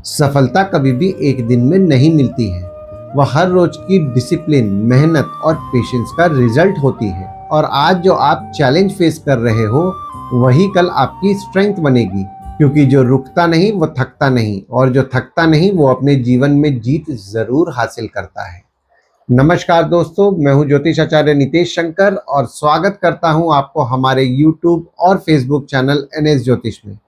सफलता कभी भी एक दिन में नहीं मिलती है। वह हर रोज की डिसिप्लिन, मेहनत और पेशेंस का रिजल्ट होती है। और आज जो आप चैलेंज फेस कर रहे हो वही कल आपकी स्ट्रेंथ बनेगी, क्योंकि जो रुकता नहीं वो थकता नहीं, और जो थकता नहीं वो अपने जीवन में जीत जरूर हासिल करता है। नमस्कार दोस्तों, मैं हूं ज्योतिष आचार्य नितेश शंकर और स्वागत करता हूं आपको हमारे YouTube और Facebook चैनल NS ज्योतिष में।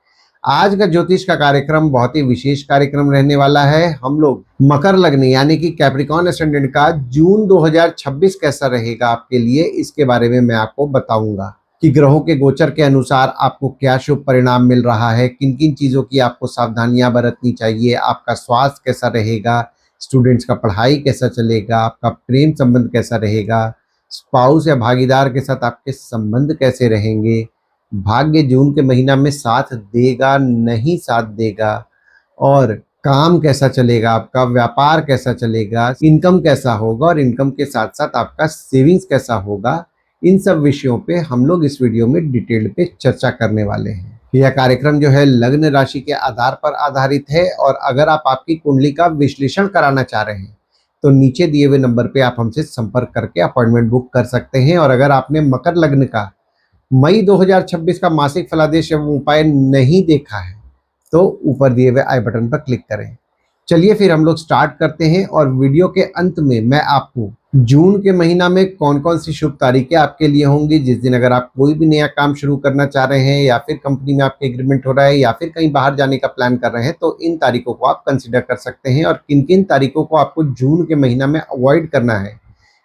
आज का ज्योतिष का कार्यक्रम बहुत ही विशेष कार्यक्रम रहने वाला है। हम लोग मकर लग्न यानी कि कैप्रिकॉर्न एसेंडेंट का जून 2026 कैसा रहेगा आपके लिए, इसके बारे में मैं आपको बताऊंगा कि ग्रहों के गोचर के अनुसार आपको क्या शुभ परिणाम मिल रहा है, किन किन चीजों की आपको सावधानियां बरतनी चाहिए, आपका स्वास्थ्य कैसा रहेगा, स्टूडेंट्स का पढ़ाई कैसा चलेगा, आपका प्रेम संबंध कैसा रहेगा, स्पाउस या भागीदार के साथ आपके संबंध कैसे रहेंगे, भाग्य जून के महीना में साथ देगा नहीं साथ देगा, और काम कैसा चलेगा, आपका व्यापार कैसा चलेगा, इनकम कैसा होगा, और इनकम के साथ साथ आपका सेविंग्स कैसा होगा। इन सब विषयों पे हम लोग इस वीडियो में डिटेल पे चर्चा करने वाले हैं। यह कार्यक्रम जो है लग्न राशि के आधार पर आधारित है, और अगर आप आपकी कुंडली का विश्लेषण कराना चाह रहे हैं तो नीचे दिए हुए नंबर पे आप हमसे संपर्क करके अपॉइंटमेंट बुक कर सकते हैं। और अगर आपने मकर लग्न का मई 2026 का मासिक फलादेश एवं उपाय नहीं देखा है तो ऊपर दिए हुए आई बटन पर क्लिक करें। चलिए फिर हम लोग स्टार्ट करते हैं, और वीडियो के अंत में मैं आपको जून के महीना में कौन कौन सी शुभ तारीखें आपके लिए होंगी, जिस दिन अगर आप कोई भी नया काम शुरू करना चाह रहे हैं, या फिर कंपनी में आपके एग्रीमेंट हो रहा है, या फिर कहीं बाहर जाने का प्लान कर रहे हैं, तो इन तारीखों को आप कंसिडर कर सकते हैं। और किन किन तारीखों को आपको जून के महीना में अवॉइड करना है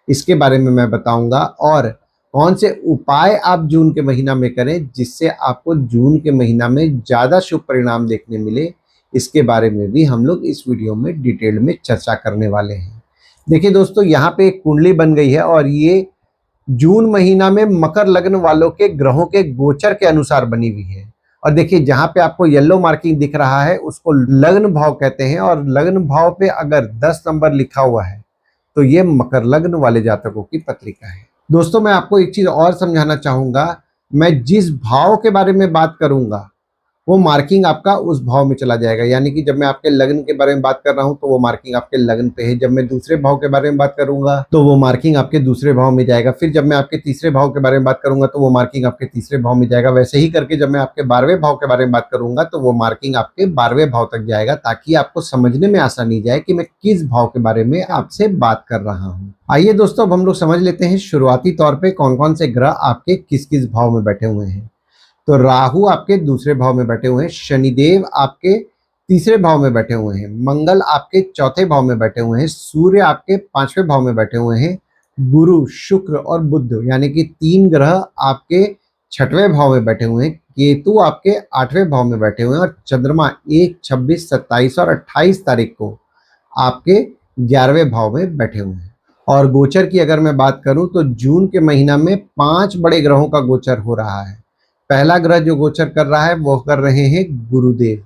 इसके बारे में मैं बताऊंगा, और कौन से उपाय आप जून के महीना में करें जिससे आपको जून के महीना में ज़्यादा शुभ परिणाम देखने मिले, इसके बारे में भी हम लोग इस वीडियो में डिटेल में चर्चा करने वाले हैं। देखिए दोस्तों, यहाँ पे एक कुंडली बन गई है, और ये जून महीना में मकर लग्न वालों के ग्रहों के गोचर के अनुसार बनी हुई है। और देखिए जहाँ पे आपको येलो मार्किंग दिख रहा है उसको लग्न भाव कहते हैं, और लग्न भाव पे अगर 10 नंबर लिखा हुआ है तो ये मकर लग्न वाले जातकों की पत्रिका है। दोस्तों, मैं आपको एक चीज और समझाना चाहूंगा, मैं जिस भाव के बारे में बात करूंगा वो मार्किंग आपका उस भाव में चला जाएगा। यानी कि जब मैं आपके लग्न के बारे में बात कर रहा हूं तो वो मार्किंग आपके लग्न पे है, जब मैं दूसरे भाव के बारे में बात करूंगा तो वो मार्किंग आपके दूसरे भाव में जाएगा, फिर जब मैं आपके तीसरे भाव के बारे में बात करूंगा तो वो मार्किंग आपके तीसरे भाव में जाएगा। वैसे ही करके जब मैं आपके 12वें भाव के बारे में बात करूंगा तो वो मार्किंग आपके 12वें भाव तक जाएगा, ताकि आपको समझने में आसानी जाए कि मैं किस भाव के बारे में आपसे बात कर रहा हूँ। आइए दोस्तों, अब हम लोग समझ लेते हैं शुरुआती तौर पर कौन कौन से ग्रह आपके किस किस भाव में बैठे हुए हैं। तो राहु आपके दूसरे भाव में बैठे हुए हैं, शनिदेव आपके तीसरे भाव में बैठे हुए हैं, मंगल आपके चौथे भाव में बैठे हुए हैं, सूर्य आपके 5वें भाव में बैठे हुए हैं, गुरु, शुक्र और बुध यानी कि 3 ग्रह आपके 6वें भाव में बैठे हुए हैं, केतु आपके 8वें भाव में बैठे हुए हैं, और चंद्रमा 1, 26, 27 और 28 तारीख को आपके 11वें भाव में बैठे हुए हैं। और गोचर की अगर मैं बात करूं तो जून के महीना में 5 बड़े ग्रहों का गोचर हो रहा है। पहला ग्रह जो गोचर कर रहा है वो कर रहे हैं गुरुदेव।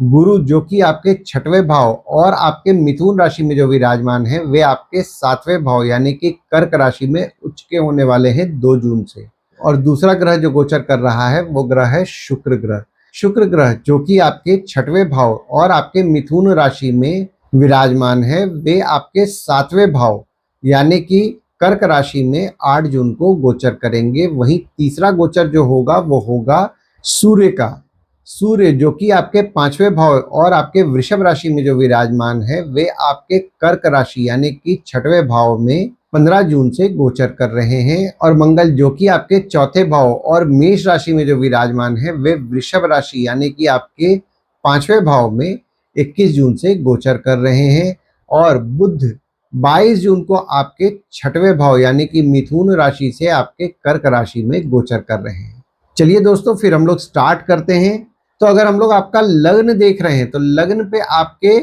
गुरु जो कि आपके 6वें भाव और आपके मिथुन राशि में जो विराजमान है वे आपके 7वें भाव यानी कि कर्क राशि में उच्च के होने वाले हैं 2 जून से। और दूसरा ग्रह जो गोचर कर रहा है वो ग्रह है शुक्र ग्रह। शुक्र ग्रह जो कि आपके 6वें भाव और आपके मिथुन राशि में विराजमान है, वे आपके 7वें भाव यानी कि कर्क राशि में 8 जून को गोचर करेंगे। वहीं तीसरा गोचर जो होगा वो होगा सूर्य का। सूर्य जो कि आपके 5वें भाव और आपके वृषभ राशि में जो विराजमान है वे आपके कर्क राशि यानी कि 6वें भाव में 15 जून से गोचर कर रहे हैं। और मंगल जो कि आपके 4थे भाव और मेष राशि में जो विराजमान है वे वृषभ राशि यानी कि आपके 5वें भाव में 21 जून से गोचर कर रहे हैं। और बुध 22 जून को आपके 6वें भाव यानी कि मिथुन राशि से आपके कर्क राशि में गोचर कर रहे हैं। चलिए दोस्तों, फिर हम लोग स्टार्ट करते हैं। तो अगर हम लोग आपका लग्न देख रहे हैं तो लग्न पे आपके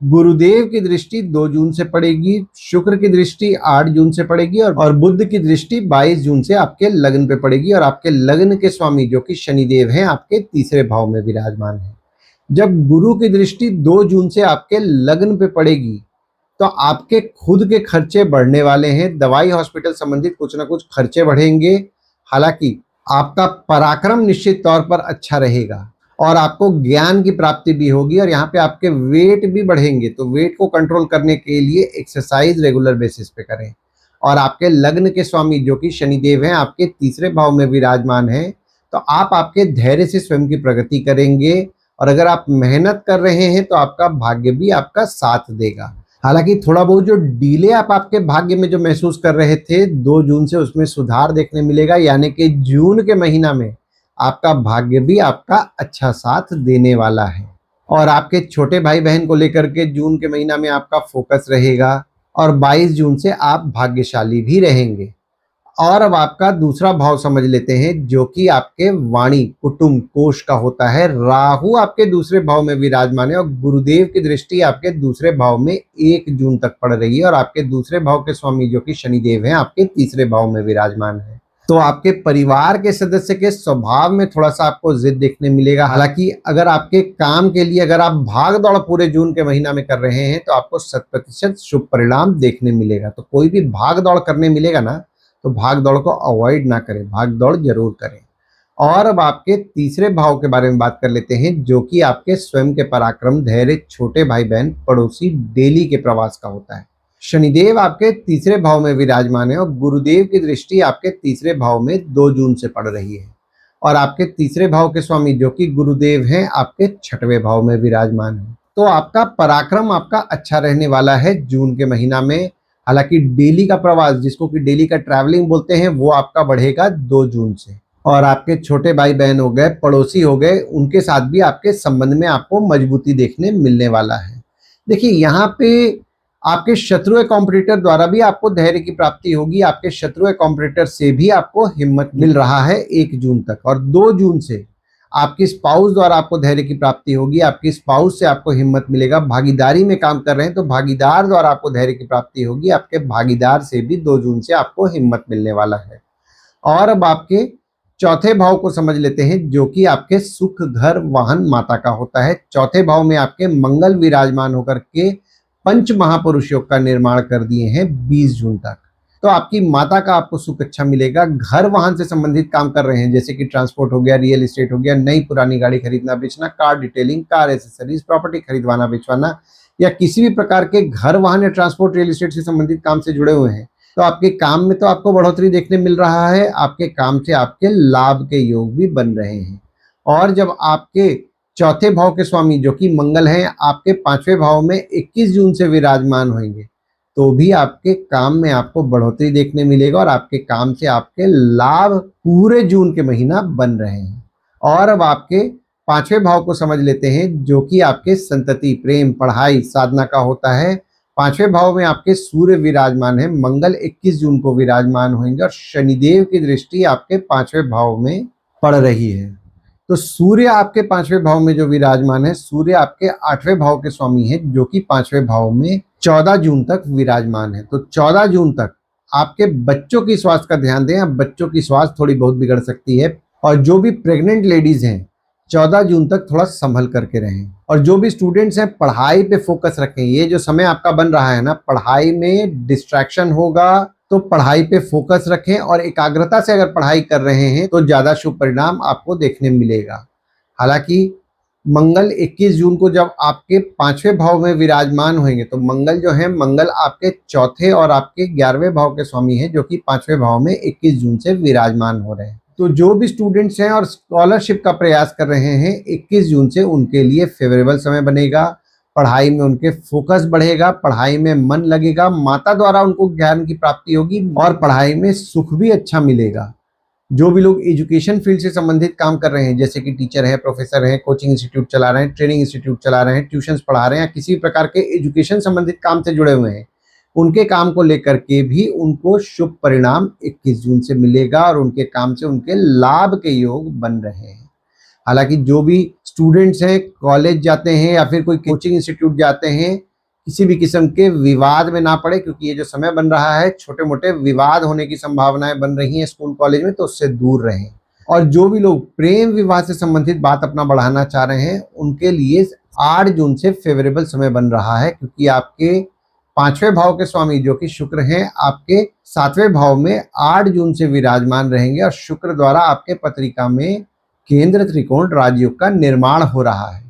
गुरुदेव की दृष्टि 2 जून से पड़ेगी, शुक्र की दृष्टि 8 जून से पड़ेगी, और बुध की दृष्टि 22 जून से आपके लग्न पे पड़ेगी। और आपके लग्न के स्वामी जो कि शनिदेव हैं आपके तीसरे भाव में विराजमान है। जब गुरु की दृष्टि 2 जून से आपके लग्न पे पड़ेगी तो आपके खुद के खर्चे बढ़ने वाले हैं, दवाई हॉस्पिटल संबंधित कुछ ना कुछ खर्चे बढ़ेंगे। हालांकि आपका पराक्रम निश्चित तौर पर अच्छा रहेगा, और आपको ज्ञान की प्राप्ति भी होगी और यहाँ पे आपके वेट भी बढ़ेंगे। तो वेट को कंट्रोल करने के लिए एक्सरसाइज रेगुलर बेसिस पे करें। और आपके लग्न के स्वामी जो कि शनिदेव हैं आपके तीसरे भाव में विराजमान हैं, तो आप आपके धैर्य से स्वयं की प्रगति करेंगे और अगर आप मेहनत कर रहे हैं तो आपका भाग्य भी आपका साथ देगा। हालांकि थोड़ा बहुत जो डिले आप आपके भाग्य में जो महसूस कर रहे थे 2 जून से, उसमें सुधार देखने मिलेगा, यानी कि जून के महीना में आपका भाग्य भी आपका अच्छा साथ देने वाला है। और आपके छोटे भाई बहन को लेकर के जून के महीना में आपका फोकस रहेगा और 22 जून से आप भाग्यशाली भी रहेंगे। और अब आपका दूसरा भाव समझ लेते हैं जो कि आपके वाणी कुटुंब कोष का होता है। राहु आपके दूसरे भाव में विराजमान है और गुरुदेव की दृष्टि आपके दूसरे भाव में 1 जून तक पड़ रही है और आपके दूसरे भाव के स्वामी जो कि शनिदेव हैं आपके तीसरे भाव में विराजमान है। तो आपके परिवार के सदस्य के स्वभाव में थोड़ा सा आपको जिद देखने मिलेगा। हालांकि अगर आपके काम के लिए अगर आप भाग दौड़ पूरे जून के महीना में कर रहे हैं तो आपको 100% शुभ परिणाम देखने मिलेगा। तो कोई भी भाग दौड़ करने मिलेगा ना, तो भाग दौड़ को अवॉइड ना करें, भाग दौड़ जरूर करें। और अब आपके तीसरे भाव के बारे में बात कर लेते हैं जो कि आपके स्वयं के पराक्रम, धैर्य, छोटे भाई बहन, पड़ोसी, डेली के प्रवास का होता है। शनिदेव आपके तीसरे भाव में विराजमान है और गुरुदेव की दृष्टि आपके तीसरे भाव में 2 जून से पड़ रही है और आपके तीसरे भाव के स्वामी जो कि गुरुदेव हैं आपके 6वें भाव में विराजमान है। तो आपका पराक्रम आपका अच्छा रहने वाला है जून के महीना में। हालांकि डेली का प्रवास, जिसको कि डेली का ट्रैवलिंग बोलते हैं, वो आपका बढ़ेगा 2 जून से। और आपके छोटे भाई बहन हो गए, पड़ोसी हो गए, उनके साथ भी आपके संबंध में आपको मजबूती देखने मिलने वाला है। देखिए यहाँ पे आपके शत्रु कॉम्पिटिटर द्वारा भी आपको धैर्य की प्राप्ति होगी। आपके शत्रु कॉम्पिटिटर से भी आपको हिम्मत मिल रहा है 1 जून तक। और 2 जून से आपकी स्पाउस द्वारा आपको धैर्य की प्राप्ति होगी। आपकी स्पाउस से आपको हिम्मत मिलेगा। भागीदारी में काम कर रहे हैं तो भागीदार द्वारा आपको धैर्य की प्राप्ति होगी। आपके भागीदार से भी 2 जून से आपको हिम्मत मिलने वाला है। और अब आपके चौथे भाव को समझ लेते हैं जो कि आपके सुख, घर, वाहन, माता का होता है। चौथे भाव में आपके मंगल विराजमान होकर के पंच महापुरुष योग का निर्माण कर दिए हैं 20 जून तक। तो आपकी माता का आपको सुख अच्छा मिलेगा। घर वाहन से संबंधित काम कर रहे हैं जैसे कि ट्रांसपोर्ट हो गया, रियल एस्टेट हो गया, नई पुरानी गाड़ी खरीदना बेचना, car detailing, car accessories, property खरीदवाना बेचवाना, या किसी भी प्रकार के घर वाहन या ट्रांसपोर्ट रियल एस्टेट से संबंधित काम से जुड़े हुए हैं तो आपके काम में तो आपको बढ़ोतरी देखने मिल रहा है। आपके काम से आपके लाभ के योग भी बन रहे हैं। और जब आपके चौथे भाव के स्वामी जो कि मंगल हैं आपके 5वें भाव में 21 जून से विराजमान होंगे तो भी आपके काम में आपको बढ़ोतरी देखने मिलेगा और आपके काम से आपके लाभ पूरे जून के महीना बन रहे हैं। और अब आपके 5वें भाव को समझ लेते हैं जो कि आपके संतति, प्रेम, पढ़ाई, साधना का होता है। 5वें भाव में आपके सूर्य विराजमान है। मंगल 21 जून को विराजमान होंगे और शनिदेव की दृष्टि आपके 5वें भाव में पड़ रही है। तो सूर्य आपके 5वें भाव में जो विराजमान है, सूर्य आपके 8वें भाव के स्वामी है जो कि 5वें भाव में 14 जून तक विराजमान है। तो 14 जून तक आपके बच्चों की स्वास्थ्य का ध्यान दें। अब बच्चों की स्वास्थ्य थोड़ी बहुत बिगड़ सकती है और जो भी प्रेग्नेंट लेडीज हैं 14 जून तक थोड़ा संभल करके रहें। और जो भी स्टूडेंट्स हैं पढ़ाई पे फोकस रखें। ये जो समय आपका बन रहा है ना, पढ़ाई में डिस्ट्रैक्शन होगा तो पढ़ाई पे फोकस रखें और एकाग्रता से अगर पढ़ाई कर रहे हैं तो ज्यादा शुभ परिणाम आपको देखने मिलेगा। हालांकि मंगल 21 जून को जब आपके 5वें भाव में विराजमान होंगे तो मंगल जो है, मंगल आपके चौथे और आपके 11वें भाव के स्वामी हैं जो कि 5वें भाव में 21 जून से विराजमान हो रहे हैं। तो जो भी स्टूडेंट्स हैं और स्कॉलरशिप का प्रयास कर रहे हैं 21 जून से उनके लिए फेवरेबल समय बनेगा। पढ़ाई में उनके फोकस बढ़ेगा, पढ़ाई में मन लगेगा, माता द्वारा उनको ज्ञान की प्राप्ति होगी और पढ़ाई में सुख भी अच्छा मिलेगा। जो भी लोग एजुकेशन फील्ड से संबंधित काम कर रहे हैं जैसे कि टीचर हैं, प्रोफेसर हैं, कोचिंग इंस्टीट्यूट चला रहे हैं, ट्रेनिंग इंस्टीट्यूट चला रहे हैं, ट्यूशंस पढ़ा रहे हैं या किसी भी प्रकार के एजुकेशन संबंधित काम से जुड़े हुए हैं, उनके काम को लेकर के भी उनको शुभ परिणाम 21 जून से मिलेगा और उनके काम से उनके लाभ के योग बन रहे हैं। हालांकि जो भी स्टूडेंट्स हैं कॉलेज जाते हैं या फिर कोई कोचिंग इंस्टीट्यूट जाते हैं, किसी भी किस्म के विवाद में ना पड़े क्योंकि ये जो समय बन रहा है छोटे मोटे विवाद होने की संभावनाएं बन रही हैं स्कूल कॉलेज में, तो उससे दूर रहें। और जो भी लोग प्रेम विवाह से संबंधित बात अपना बढ़ाना चाह रहे हैं उनके लिए 8 जून से फेवरेबल समय बन रहा है क्योंकि आपके 5वें भाव के स्वामी जो कि शुक्र हैं आपके 7वें भाव में 8 जून से विराजमान रहेंगे और शुक्र द्वारा आपके पत्रिका में केंद्र त्रिकोण राजयोग का निर्माण हो रहा है।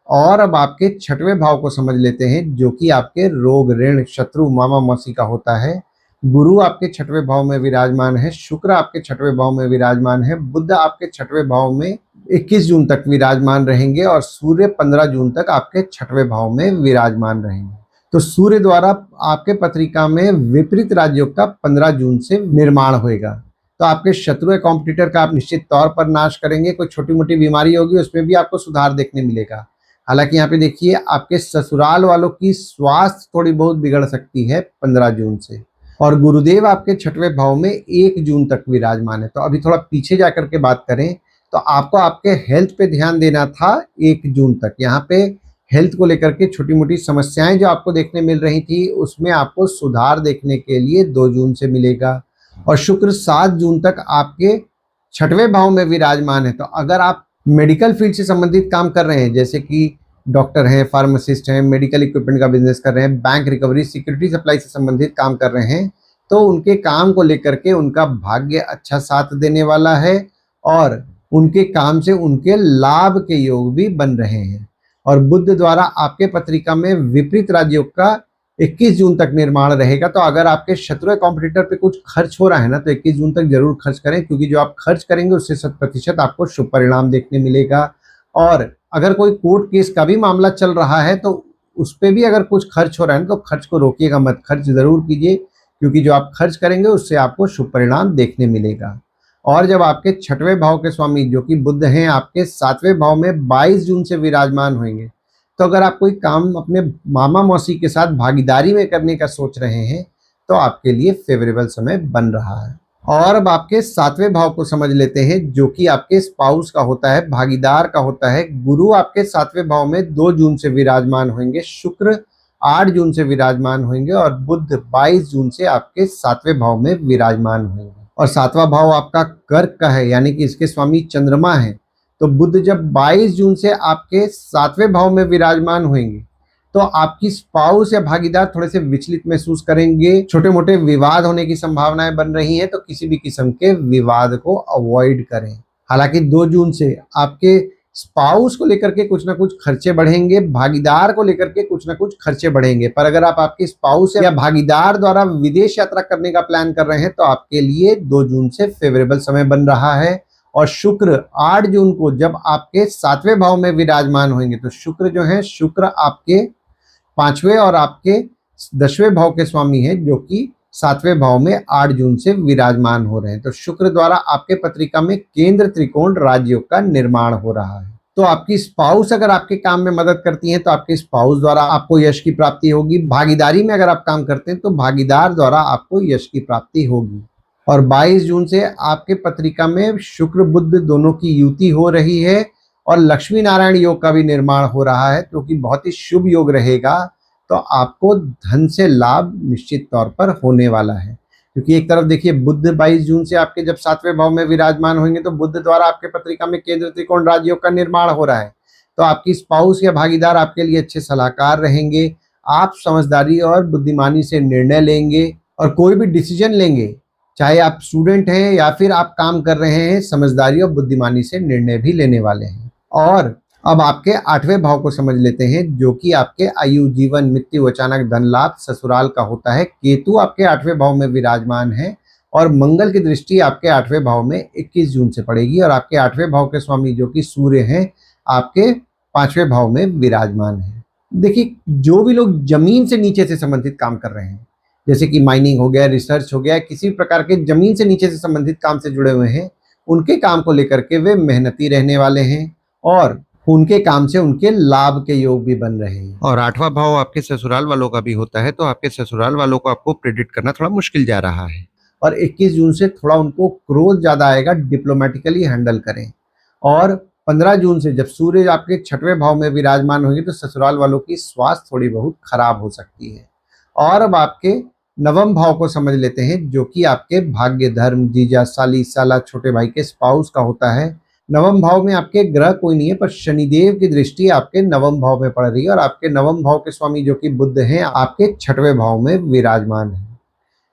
और अब आपके छठवें भाव को समझ लेते हैं, जो कि आपके रोग, ऋण, शत्रु, मामा मौसी का होता है। गुरु आपके छठवें भाव में विराजमान है, शुक्र आपके छठवें भाव में विराजमान है, बुध आपके छठवें भाव में 21 जून तक विराजमान रहेंगे और सूर्य 15 जून तक आपके छठवें भाव में विराजमान रहेंगे। तो सूर्य द्वारा आपके पत्रिका में विपरीत राजयोग का 15 जून से निर्माण होगा। तो आपके शत्रु या कॉम्पिटिटर का आप निश्चित तौर पर नाश करेंगे। कोई छोटी मोटी बीमारी होगी उसमें भी आपको सुधार देखने मिलेगा। हालांकि यहाँ पे देखिए, आपके ससुराल वालों की स्वास्थ्य थोड़ी बहुत बिगड़ सकती है 15 जून से। और गुरुदेव आपके छठवें भाव में 1 जून तक विराजमान है। तो अभी थोड़ा पीछे जाकर के बात करें तो आपको आपके हेल्थ पे ध्यान देना था 1 जून तक। यहाँ पे हेल्थ को लेकर के छोटी मोटी समस्याएं जो आपको देखने मिल रही थी, उसमें आपको सुधार देखने के लिए 2 जून से मिलेगा। और शुक्र 7 जून तक आपके छठवें भाव में विराजमान है। तो अगर आप मेडिकल फील्ड से संबंधित काम कर रहे हैं, जैसे कि डॉक्टर हैं, फार्मासिस्ट हैं, मेडिकल इक्विपमेंट का बिजनेस कर रहे हैं, बैंक रिकवरी, सिक्योरिटी सप्लाई से संबंधित काम कर रहे हैं, तो उनके काम को लेकर के उनका भाग्य अच्छा साथ देने वाला है और उनके काम से उनके लाभ के योग भी बन रहे हैं। और बुध द्वारा आपके पत्रिका में विपरीत राजयोग का 21 जून तक निर्माण रहेगा। तो अगर आपके शत्रु या कॉम्पिटिटर पे कुछ खर्च हो रहा है ना, तो 21 जून तक जरूर खर्च करें, क्योंकि जो आप खर्च करेंगे उससे 100% आपको शुभ परिणाम देखने मिलेगा। और अगर कोई कोर्ट केस का भी मामला चल रहा है तो उस पर भी अगर कुछ खर्च हो रहा है तो खर्च को रोकिएगा मत, खर्च जरूर कीजिए, क्योंकि जो आप खर्च करेंगे उससे आपको शुभ परिणाम देखने मिलेगा। और जब आपके छठवें भाव के स्वामी जो कि बुध हैं आपके 7वें भाव में 22 जून से विराजमान होंगे, तो अगर आप कोई काम अपने मामा मौसी के साथ भागीदारी में करने का सोच रहे हैं तो आपके लिए फेवरेबल समय बन रहा है। और अब आपके 7वें भाव को समझ लेते हैं, जो कि आपके स्पाउस का होता है, भागीदार का होता है। गुरु आपके 7वें भाव में 2 जून से विराजमान होंगे, शुक्र 8 जून से विराजमान होंगे और बुध 22 जून से आपके 7वें भाव में विराजमान होंगे। और 7वां भाव आपका कर्क का है, यानी कि इसके स्वामी चंद्रमा है। तो बुध जब 22 जून से आपके 7वें भाव में विराजमान होंगे तो आपकी स्पाउस या भागीदार थोड़े से विचलित महसूस करेंगे, छोटे मोटे विवाद होने की संभावनाएं बन रही हैं, तो किसी भी किस्म के विवाद को अवॉइड करें। हालांकि 2 जून से आपके स्पाउस को लेकर के कुछ ना कुछ खर्चे बढ़ेंगे, भागीदार को लेकर के कुछ ना कुछ खर्चे बढ़ेंगे। पर अगर आप आपके स्पाउस या भागीदार द्वारा विदेश यात्रा करने का प्लान कर रहे हैं तो आपके लिए 2 जून से फेवरेबल समय बन रहा है। और शुक्र 8 जून को जब आपके 7वें भाव में विराजमान होंगे, तो शुक्र जो है, शुक्र आपके 5वें और आपके 10वें भाव के स्वामी हैं, जो कि 7वें भाव में 8 जून से विराजमान हो रहे हैं। तो शुक्र द्वारा आपके पत्रिका में केंद्र त्रिकोण राजयोग का निर्माण हो रहा है। तो आपकी स्पाउस अगर आपके काम में मदद करती है तो आपके स्पाउस द्वारा आपको यश की प्राप्ति होगी। भागीदारी में अगर आप काम करते हैं तो भागीदार द्वारा आपको यश की प्राप्ति होगी। और 22 जून से आपके पत्रिका में शुक्र बुध दोनों की युति हो रही है और लक्ष्मी नारायण योग का भी निर्माण हो रहा है, जो कि बहुत ही शुभ योग रहेगा। तो आपको धन से लाभ निश्चित तौर पर होने वाला है, क्योंकि एक तरफ देखिए बुध 22 जून से आपके जब 7वें भाव में विराजमान होंगे तो बुध द्वारा आपके पत्रिका में केंद्र त्रिकोण राजयोग का निर्माण हो रहा है। तो आपकी स्पाउस या भागीदार आपके लिए अच्छे सलाहकार रहेंगे। आप समझदारी और बुद्धिमानी से निर्णय लेंगे और कोई भी डिसीजन लेंगे, चाहे आप स्टूडेंट हैं या फिर आप काम कर रहे हैं, समझदारी और बुद्धिमानी से निर्णय भी लेने वाले हैं। और अब आपके 8वें भाव को समझ लेते हैं, जो कि आपके आयु, जीवन, मृत्यु, अचानक धन लाभ, ससुराल का होता है। केतु आपके 8वें भाव में विराजमान है और मंगल की दृष्टि आपके 8वें भाव में 21 जून से पड़ेगी और आपके 8वें भाव के स्वामी जो कि सूर्य हैं आपके 5वें भाव में विराजमान है। देखिए, जो भी लोग जमीन से नीचे से संबंधित काम कर रहे हैं, जैसे कि माइनिंग हो गया, रिसर्च हो गया, किसी प्रकार के जमीन से नीचे से संबंधित काम से जुड़े हुए हैं, उनके काम को लेकर के वे मेहनती रहने वाले हैं और उनके काम से उनके लाभ के योग भी बन रहे हैं। और 8वां भाव आपके ससुराल वालों का भी होता है, तो आपके ससुराल वालों को आपको प्रेडिक्ट करना थोड़ा मुश्किल जा रहा है। और 21 जून से थोड़ा उनको क्रोध ज्यादा आएगा, डिप्लोमेटिकली हैंडल करें। और 15 जून से जब सूर्य आपके 6वें भाव में विराजमान होंगे तो ससुराल वालों की स्वास्थ्य थोड़ी बहुत खराब हो सकती है। और अब आपके 9वें भाव को समझ लेते हैं, जो कि आपके भाग्य, धर्म, जीजा, साली, साला, छोटे भाई के स्पाउस का होता है। 9वें भाव में आपके ग्रह कोई नहीं है, पर शनिदेव की दृष्टि आपके 9वें भाव में पड़ रही है और आपके 9वें भाव के स्वामी जो कि बुध हैं आपके 6वें भाव में विराजमान है।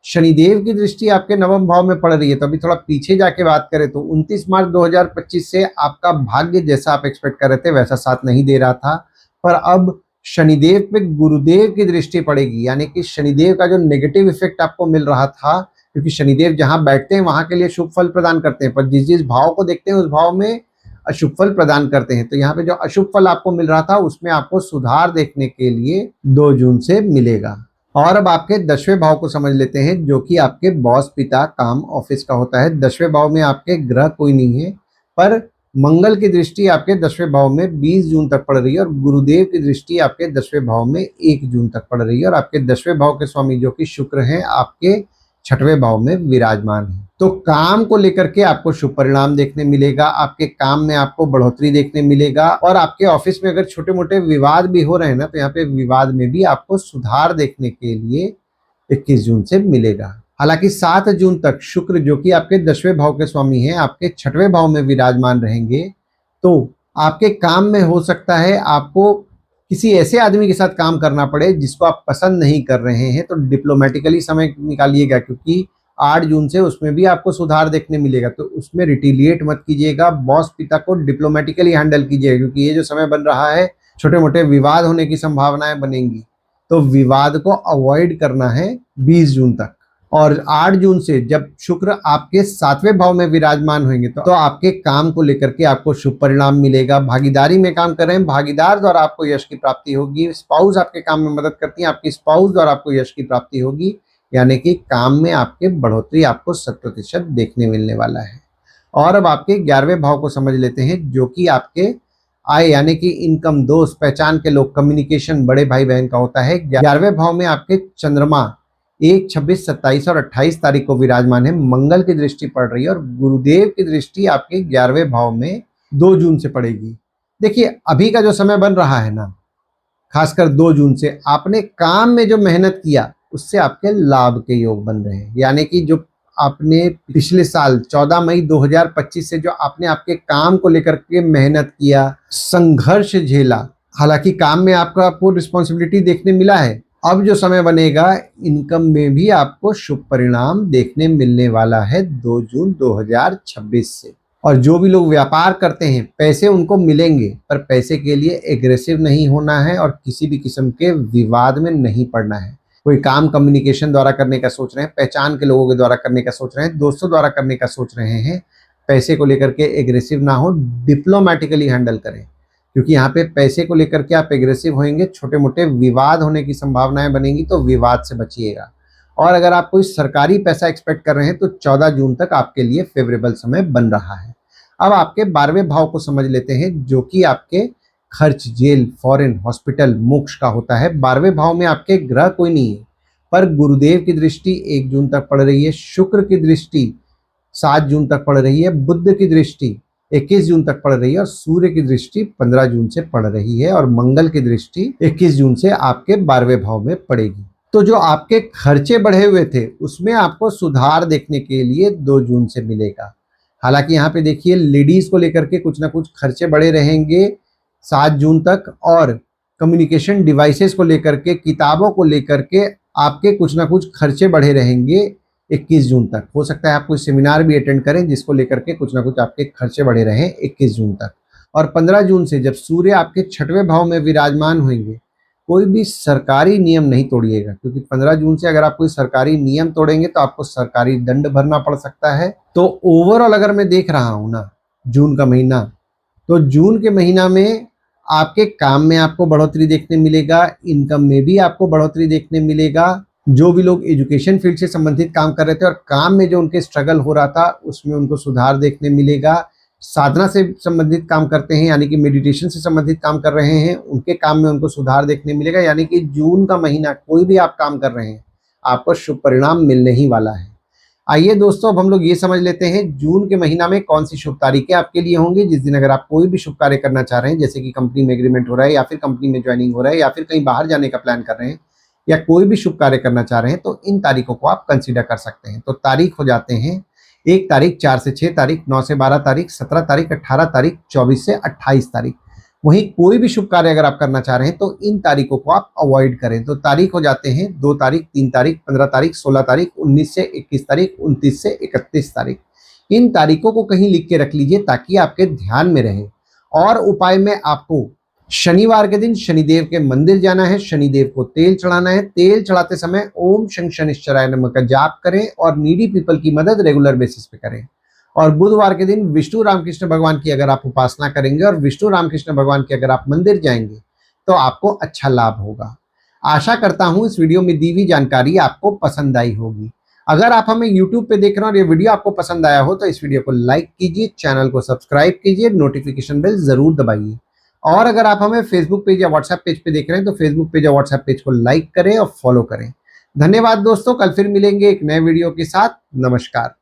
शनिदेव की दृष्टि आपके नवम भाव में पड़ रही है। तो अभी थोड़ा पीछे जाके बात करें तो 29 मार्च 2025 से आपका भाग्य जैसा आप एक्सपेक्ट कर रहे थे वैसा साथ नहीं दे रहा था, पर अब शनिदेव पे गुरुदेव की दृष्टि पड़ेगी, यानी कि शनिदेव का जो नेगेटिव इफेक्ट आपको मिल रहा था, क्योंकि शनिदेव जहां बैठते हैं वहां के लिए शुभ फल प्रदान करते हैं, पर जिस जिस भाव को देखते हैं उस भाव में अशुभ फल प्रदान करते हैं। तो यहाँ पे जो अशुभ फल आपको मिल रहा था उसमें आपको सुधार देखने के लिए 2 जून से मिलेगा। और अब आपके 10वें भाव को समझ लेते हैं, जो कि आपके बॉस, पिता, काम, ऑफिस का होता है। 10वें भाव में आपके ग्रह कोई नहीं है, पर मंगल की दृष्टि आपके 10वें भाव में 20 जून तक पड़ रही है और गुरुदेव की दृष्टि आपके 10वें भाव में 1 जून तक पड़ रही है। और आपके 10वें भाव के स्वामी जो कि शुक्र हैं आपके 6वें भाव में विराजमान है। तो काम को लेकर के आपको शुभ परिणाम देखने मिलेगा, आपके काम में आपको बढ़ोतरी देखने मिलेगा, और आपके ऑफिस में अगर छोटे मोटे विवाद भी हो रहे हैं ना, तो यहाँ पे विवाद में भी आपको सुधार देखने के लिए 21 जून से मिलेगा। हालांकि 7 जून तक शुक्र जो कि आपके 10वें भाव के स्वामी हैं आपके 6वें भाव में विराजमान रहेंगे। तो आपके काम में हो सकता है आपको किसी ऐसे आदमी के साथ काम करना पड़े जिसको आप पसंद नहीं कर रहे हैं, तो डिप्लोमेटिकली समय निकालिएगा, क्योंकि 8 जून से उसमें भी आपको सुधार देखने मिलेगा। तो उसमें रिटिलिएट मत कीजिएगा, बॉस, पिता को डिप्लोमेटिकली हैंडल कीजिएगा, क्योंकि ये जो समय बन रहा है छोटे मोटे विवाद होने की संभावनाएं बनेंगी, तो विवाद को अवॉइड करना है 20 जून तक। और 8 जून से जब शुक्र आपके 7वें भाव में विराजमान होंगे तो आपके काम को लेकर के आपको शुभ परिणाम मिलेगा। भागीदारी में काम कर रहे हैं, भागीदार द्वारा आपको यश की प्राप्ति होगी। स्पाउस आपके काम में मदद करती है, आपकी स्पाउस द्वारा आपको यश की प्राप्ति होगी, यानी कि काम में आपके बढ़ोतरी आपको 100% देखने मिलने वाला है। और अब आपके 11वें भाव को समझ लेते हैं, जो कि आपके आय यानी कि इनकम, दोस्त, पहचान के लोग, कम्युनिकेशन, बड़े भाई बहन का होता है। 11वें भाव में आपके चंद्रमा 1, 26, 27 और 28 तारीख को विराजमान है। मंगल की दृष्टि पड़ रही है और गुरुदेव की दृष्टि आपके 11वें भाव में 2 जून से पड़ेगी। देखिए अभी का जो समय बन रहा है ना, खासकर 2 जून से आपने काम में जो मेहनत किया उससे आपके लाभ के योग बन रहे हैं, यानी कि जो आपने पिछले साल 14 मई 2025 से जो आपने आपके काम को लेकर के मेहनत किया, संघर्ष झेला, हालांकि काम में आपको रिस्पॉन्सिबिलिटी देखने मिला है, अब जो समय बनेगा इनकम में भी आपको शुभ परिणाम देखने मिलने वाला है 2 जून 2026 से। और जो भी लोग व्यापार करते हैं पैसे उनको मिलेंगे, पर पैसे के लिए एग्रेसिव नहीं होना है और किसी भी किस्म के विवाद में नहीं पड़ना है। कोई काम कम्युनिकेशन द्वारा करने का सोच रहे हैं, पहचान के लोगों के द्वारा करने का सोच रहे हैं, दोस्तों द्वारा करने का सोच रहे हैं, पैसे को लेकर के एग्रेसिव ना हो, डिप्लोमेटिकली हैंडल करें, क्योंकि यहाँ पे पैसे को लेकर के आप एग्रेसिव होंगे, छोटे मोटे विवाद होने की संभावनाएं बनेंगी, तो विवाद से बचिएगा। और अगर आप कोई सरकारी पैसा एक्सपेक्ट कर रहे हैं तो 14 जून तक आपके लिए फेवरेबल समय बन रहा है। अब आपके 12वें भाव को समझ लेते हैं, जो कि आपके खर्च, जेल, फॉरेन, हॉस्पिटल, मोक्ष का होता है। 12वें भाव में आपके ग्रह कोई नहीं है, पर गुरुदेव की दृष्टि 1 जून तक पड़ रही है, शुक्र की दृष्टि 7 जून तक पड़ रही है, बुध की दृष्टि 21 जून तक पड़ रही है और सूर्य की दृष्टि 15 जून से पड़ रही है और मंगल की दृष्टि 21 जून से आपके 12वें भाव में पड़ेगी। तो जो आपके खर्चे बढ़े हुए थे उसमें आपको सुधार देखने के लिए 2 जून से मिलेगा। हालांकि यहाँ पे देखिए लेडीज को लेकर के कुछ ना कुछ खर्चे बढ़े रहेंगे 7 जून तक, और कम्युनिकेशन डिवाइसेस को लेकर के, किताबों को लेकर के आपके कुछ ना कुछ खर्चे बढ़े रहेंगे 21 जून तक। हो सकता है आप कोई सेमिनार भी अटेंड करें जिसको लेकर के कुछ ना कुछ आपके खर्चे बढ़े रहें 21 जून तक। और 15 जून से जब सूर्य आपके 6वें भाव में विराजमान होंगे, कोई भी सरकारी नियम नहीं तोड़िएगा, क्योंकि 15 जून से अगर आप कोई सरकारी नियम तोड़ेंगे तो आपको सरकारी दंड भरना पड़ सकता है। तो ओवरऑल अगर मैं देख रहा हूँ ना जून का महीना, तो जून के महीना में आपके काम में आपको बढ़ोतरी देखने मिलेगा, इनकम में भी आपको बढ़ोतरी देखने मिलेगा। जो भी लोग एजुकेशन फील्ड से संबंधित काम कर रहे थे और काम में जो उनके स्ट्रगल हो रहा था उसमें उनको सुधार देखने मिलेगा। साधना से संबंधित काम करते हैं यानी कि मेडिटेशन से संबंधित काम कर रहे हैं, उनके काम में उनको सुधार देखने मिलेगा। यानी कि जून का महीना कोई भी आप काम कर रहे हैं आपको शुभ परिणाम मिलने ही वाला है। आइए दोस्तों, अब हम लोग ये समझ लेते हैं जून के महीना में कौन सी शुभ तारीखें आपके लिए होंगी, जिस दिन अगर आप कोई भी शुभ कार्य करना चाह रहे हैं, जैसे कि कंपनी में एग्रीमेंट हो रहा है या फिर कंपनी में ज्वाइनिंग हो रहा है या फिर कहीं बाहर जाने का प्लान कर रहे हैं या कोई भी शुभ कार्य करना चाह रहे हैं, तो इन तारीखों को आप कंसीडर कर सकते हैं। तो तारीख हो जाते हैं 1 तारीख, 4 से 6 तारीख, 9 से 12 तारीख, 17 तारीख, 18 तारीख, 24 से 28 तारीख। वहीं कोई भी शुभ कार्य अगर आप करना चाह रहे हैं तो इन तारीखों को आप अवॉइड करें। तो तारीख हो जाते हैं 2 तारीख, 3 तारीख, 15 तारीख, 16 तारीख, 19 से 21 तारीख, 29 से 31 तारीख। इन तारीखों को कहीं लिख के रख लीजिए ताकि आपके ध्यान में रहे। और उपाय में आपको शनिवार के दिन शनिदेव के मंदिर जाना है, शनिदेव को तेल चढ़ाना है। तेल चढ़ाते समय ओम शं शनिश्चराय नमः का जाप करें और नीडी पीपल की मदद रेगुलर बेसिस पे करें। और बुधवार के दिन विष्णु रामकृष्ण भगवान की अगर आप उपासना करेंगे और विष्णु रामकृष्ण भगवान के अगर आप मंदिर जाएंगे तो आपको अच्छा लाभ होगा। आशा करता हूं इस वीडियो में दी हुई जानकारी आपको पसंद आई होगी। अगर आप हमें YouTube पे देख रहे हो और ये वीडियो आपको पसंद आया हो तो इस वीडियो को लाइक कीजिए, चैनल को सब्सक्राइब कीजिए, नोटिफिकेशन बेल जरूर दबाइए। और अगर आप हमें फेसबुक पेज या व्हाट्सएप पेज पे देख रहे हैं तो फेसबुक पेज या व्हाट्सएप पेज को लाइक करें और फॉलो करें। धन्यवाद दोस्तों, कल फिर मिलेंगे एक नए वीडियो के साथ। नमस्कार।